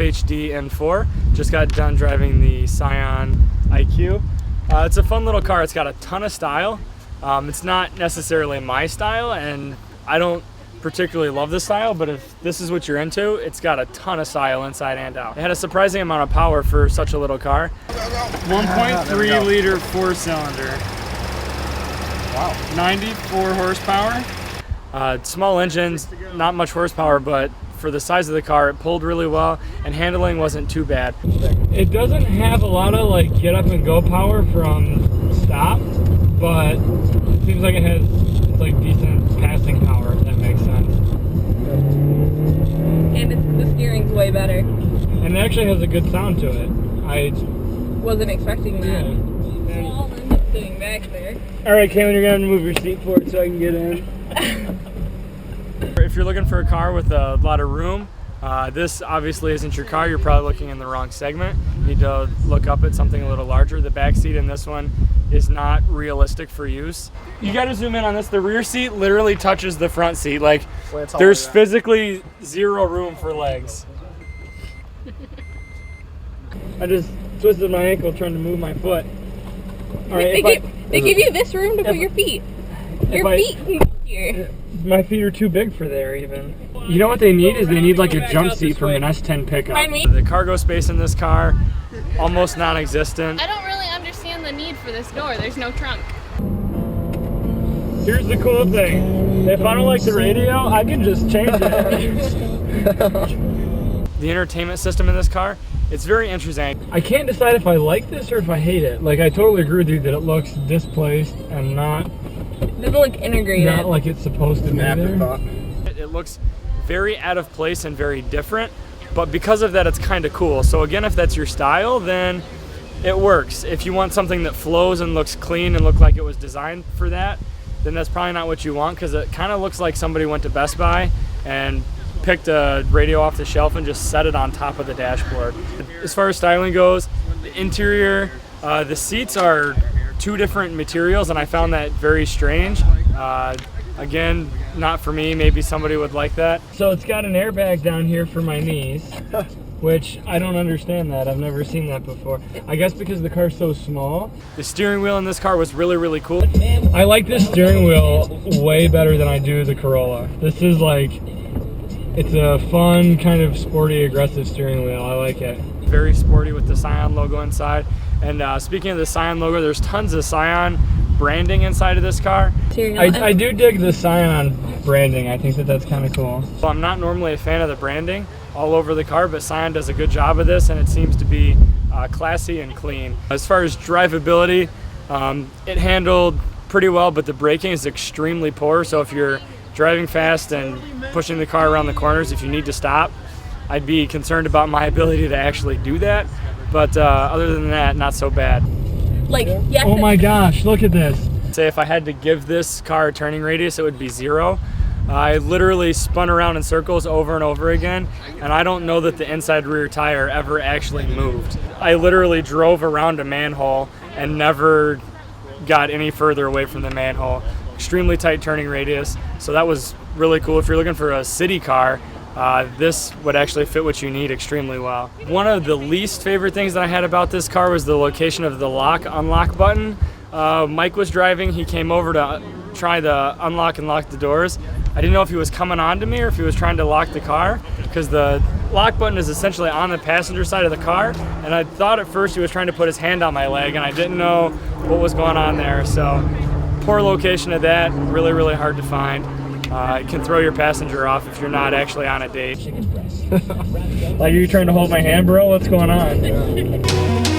FHDN4. Just got done driving the Scion IQ. It's a fun little car. It's got a ton of style. It's not necessarily my style, and I don't particularly love this style, but if this is what you're into, it's got a ton of style inside and out. It had a surprising amount of power for such a little car. 1.3 liter 4-cylinder. Wow. 94 horsepower. Small engines, not much horsepower, but for the size of the car, it pulled really well, and handling wasn't too bad. It doesn't have a lot of like get up and go power from stop, but it seems like it has like decent passing power, if that makes sense. And the steering's way better. And it actually has a good sound to it. I wasn't expecting that. Yeah. Small and sitting back there. All right, Cameron, you're gonna have to move your seat for it so I can get in. If you're looking for a car with a lot of room, this obviously isn't your car. You're probably looking in the wrong segment. You need to look up at something a little larger. The back seat in this one is not realistic for use. You got to zoom in on this. The rear seat literally touches the front seat. Like, there's physically zero room for legs. I just twisted my ankle trying to move my foot. All right, they give you this room to put your feet. Your feet can go here. My feet are too big for there even. You know what they need is they need like a jump seat from an S10 pickup. The cargo space in this car, almost non-existent. I don't really understand the need for this door. There's no trunk. Here's the cool thing. If I don't like the radio, I can just change it. The entertainment system in this car, it's very interesting. I can't decide if I like this or if I hate it. Like, I totally agree with you that it looks displaced and not... It doesn't look integrated. Not like it's supposed to be there. It looks very out of place and very different, but because of that, it's kind of cool. So again, if that's your style, then it works. If you want something that flows and looks clean and look like it was designed for that, then that's probably not what you want, because it kind of looks like somebody went to Best Buy and picked a radio off the shelf and just set it on top of the dashboard. As far as styling goes, the interior, the seats are two different materials, and I found that very strange. Again, not for me. Maybe somebody would like that. So it's got an airbag down here for my knees, which I don't understand that. I've never seen that before. I guess because the car's so small. The steering wheel in this car was really, really cool. I like this steering wheel way better than I do the Corolla. This is like, it's a fun, kind of sporty, aggressive steering wheel. I like it. Very sporty with the Scion logo inside. And speaking of the Scion logo, there's tons of Scion branding inside of this car. I do dig the Scion branding. I think that that's kind of cool. Well, I'm not normally a fan of the branding all over the car, but Scion does a good job of this, and it seems to be classy and clean. As far as drivability, it handled pretty well, but the braking is extremely poor. So if you're driving fast and pushing the car around the corners, if you need to stop, I'd be concerned about my ability to actually do that. But other than that, not so bad. Like, yes. Oh my gosh, look at this. Say if I had to give this car a turning radius, it would be 0. I literally spun around in circles over and over again, and I don't know that the inside rear tire ever actually moved. I literally drove around a manhole and never got any further away from the manhole. Extremely tight turning radius, so that was really cool. If you're looking for a city car, this would actually fit what you need extremely well. One of the least favorite things that I had about this car was the location of the lock-unlock button. Mike was driving. He came over to try to unlock and lock the doors. I didn't know if he was coming on to me or if he was trying to lock the car, because the lock button is essentially on the passenger side of the car, and I thought at first he was trying to put his hand on my leg, and I didn't know what was going on there. So poor location of that, really, really hard to find. It can throw your passenger off if you're not actually on a date. Like, are you trying to hold my hand, bro? What's going on?